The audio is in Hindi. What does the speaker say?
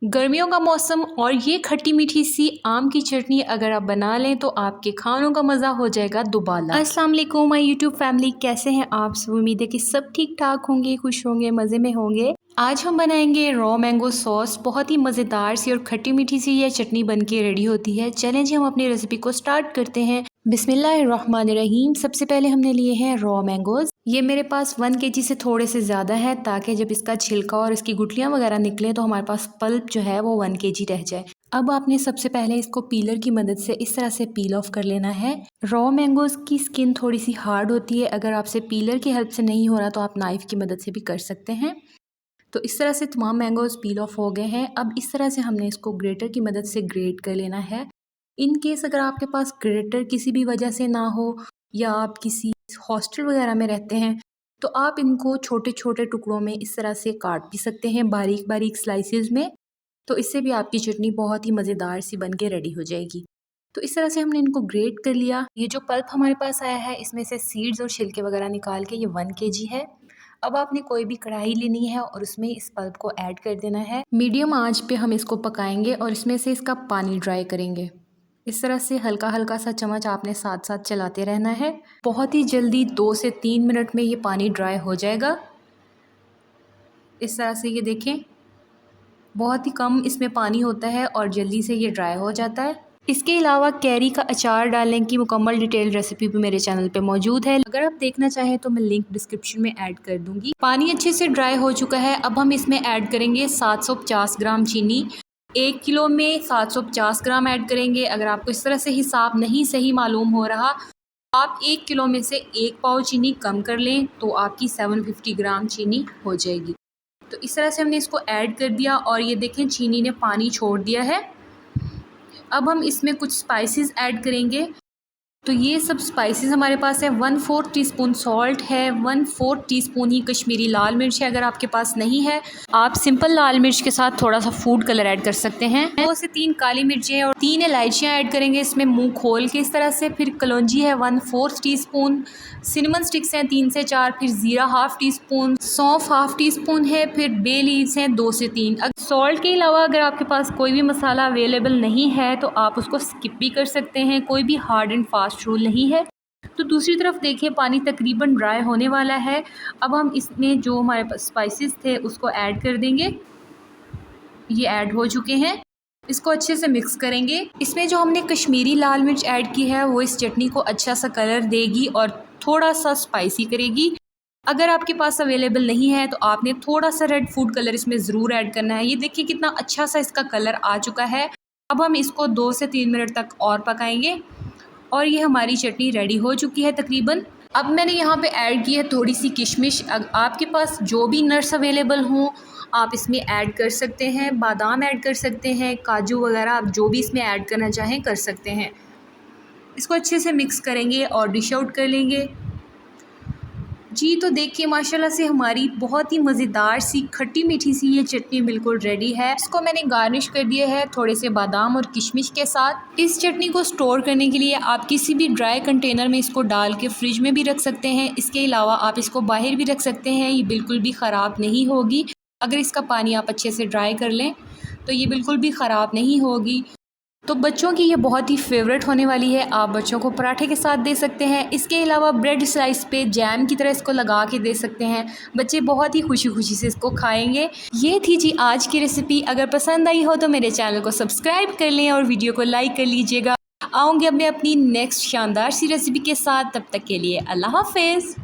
गर्मियों का मौसम और ये खट्टी मीठी सी आम की चटनी अगर आप बना लें तो आपके खानों का मज़ा हो जाएगा दुबाला। अस्सलाम वालेकुम माय यूट्यूब फैमिली, कैसे हैं आप सब? उम्मीद है कि सब ठीक ठाक होंगे, खुश होंगे, मज़े में होंगे। आज हम बनाएंगे रॉ मैंगो सॉस। बहुत ही मज़ेदार सी और खट्टी मीठी सी ये चटनी बन के रेडी होती है। चलें जी हम अपनी रेसिपी को स्टार्ट करते हैं। बिस्मिल्लाहिर्रहमानिर्रहीम। सबसे पहले हमने लिए हैं रॉ मैंगोज़। ये मेरे पास 1 kg से थोड़े से ज़्यादा है, ताकि जब इसका छिलका और इसकी गुठलियाँ वगैरह निकलें तो हमारे पास पल्प जो है वो 1 kg रह जाए। अब आपने सबसे पहले इसको पीलर की मदद से इस तरह से पील ऑफ कर लेना है। रॉ मैंगोज़ की स्किन थोड़ी सी हार्ड होती है, अगर आपसे पीलर की हेल्प से नहीं हो रहा तो आप नाइफ़ की मदद से भी कर सकते हैं। तो इस तरह से तमाम मैंगोज़ पील ऑफ हो गए हैं। अब इस तरह से हमने इसको ग्रेटर की मदद से ग्रेट कर लेना है। इन केस अगर आपके पास ग्रेटर किसी भी वजह से ना हो या आप किसी हॉस्टल वगैरह में रहते हैं तो आप इनको छोटे छोटे टुकड़ों में इस तरह से काट भी सकते हैं, बारीक बारीक स्लाइसेस में। तो इससे भी आपकी चटनी बहुत ही मज़ेदार सी बन के रेडी हो जाएगी। तो इस तरह से हमने इनको ग्रेट कर लिया। ये जो पल्प हमारे पास आया है इसमें से सीड्स और छिलके वगैरह निकाल के ये 1 kg है। अब आपने कोई भी कढ़ाई लेनी है और उसमें इस पल्प को ऐड कर देना है। मीडियम आंच पे हम इसको पकाएंगे और इसमें से इसका पानी ड्राई करेंगे। इस तरह से हल्का हल्का सा चम्मच आपने साथ साथ चलाते रहना है। बहुत ही जल्दी 2 से 3 मिनट में ये पानी ड्राई हो जाएगा। इस तरह से ये देखें, बहुत ही कम इसमें पानी होता है और जल्दी से ये ड्राई हो जाता है। इसके अलावा कैरी का अचार डालने की मुकम्मल डिटेल रेसिपी भी मेरे चैनल पे मौजूद है, अगर आप देखना चाहें तो मैं लिंक डिस्क्रिप्शन में ऐड कर दूंगी। पानी अच्छे से ड्राई हो चुका है। अब हम इसमें ऐड करेंगे 750 ग्राम चीनी। 1 किलो में 750 ग्राम ऐड करेंगे। अगर आपको इस तरह से हिसाब नहीं सही मालूम हो रहा, आप 1 किलो में से 1 पाव चीनी कम कर लें तो आपकी 750 ग्राम चीनी हो जाएगी। तो इस तरह से हमने इसको ऐड कर दिया और ये देखें चीनी ने पानी छोड़ दिया है। अब हम इसमें कुछ स्पाइसेस ऐड करेंगे। तो ये सब स्पाइसेस हमारे पास है। 1/4 टीस्पून सॉल्ट है, 1/4 टीस्पून ही कश्मीरी लाल मिर्च है। अगर आपके पास नहीं है आप सिंपल लाल मिर्च के साथ थोड़ा सा फूड कलर ऐड कर सकते हैं। 2 से 3 काली मिर्चें और 3 इलायचियाँ ऐड करेंगे इसमें मुंह खोल के इस तरह से। फिर कलौंजी है 1/4 टीस्पून, सिनेमन स्टिक्स हैं 3 से 4, फिर ज़ीरा 1/2 टीस्पून, सौंफ 1/2 टीस्पून है, फिर बे लीव्स हैं 2 से 3। सॉल्ट के अलावा अगर आपके पास कोई भी मसाला अवेलेबल नहीं है तो आप उसको स्किप भी कर सकते हैं, कोई भी हार्ड एंड फास्ट रूल नहीं है। तो दूसरी तरफ देखिए पानी तकरीबन ड्राई होने वाला है। अब हम इसमें जो हमारे पास स्पाइसेस थे उसको ऐड कर देंगे। ये ऐड हो चुके हैं। इसको अच्छे से मिक्स करेंगे। इसमें जो हमने कश्मीरी लाल मिर्च ऐड की है वो इस चटनी को अच्छा सा कलर देगी और थोड़ा सा स्पाइसी करेगी। अगर आपके पास अवेलेबल नहीं है तो आपने थोड़ा सा रेड फूड कलर इसमें ज़रूर ऐड करना है। ये देखिए कितना अच्छा सा इसका कलर आ चुका है। अब हम इसको 2 से 3 मिनट तक और पकाएंगे और ये हमारी चटनी रेडी हो चुकी है तकरीबन। अब मैंने यहाँ पे ऐड की है थोड़ी सी किशमिश। आपके पास जो भी नट्स अवेलेबल हों आप इसमें ऐड कर सकते हैं। बादाम ऐड कर सकते हैं, काजू वगैरह आप जो भी इसमें ऐड करना चाहें कर सकते हैं। इसको अच्छे से मिक्स करेंगे और डिश आउट कर लेंगे जी। तो देखिए माशाल्लाह से हमारी बहुत ही मज़ेदार सी खट्टी मीठी सी ये चटनी बिल्कुल रेडी है। इसको मैंने गार्निश कर दिया है थोड़े से बादाम और किशमिश के साथ। इस चटनी को स्टोर करने के लिए आप किसी भी ड्राई कंटेनर में इसको डाल के फ्रिज में भी रख सकते हैं। इसके अलावा आप इसको बाहर भी रख सकते हैं, ये बिल्कुल भी ख़राब नहीं होगी। अगर इसका पानी आप अच्छे से ड्राई कर लें तो ये बिल्कुल भी ख़राब नहीं होगी। तो बच्चों की ये बहुत ही फेवरेट होने वाली है। आप बच्चों को पराठे के साथ दे सकते हैं। इसके अलावा ब्रेड स्लाइस पे जैम की तरह इसको लगा के दे सकते हैं। बच्चे बहुत ही खुशी खुशी से इसको खाएंगे। ये थी जी आज की रेसिपी। अगर पसंद आई हो तो मेरे चैनल को सब्सक्राइब कर लें और वीडियो को लाइक कर लीजिएगा। आऊँगी अब मैं अपनी नेक्स्ट शानदार सी रेसिपी के साथ। तब तक के लिए अल्लाह हाफिज़।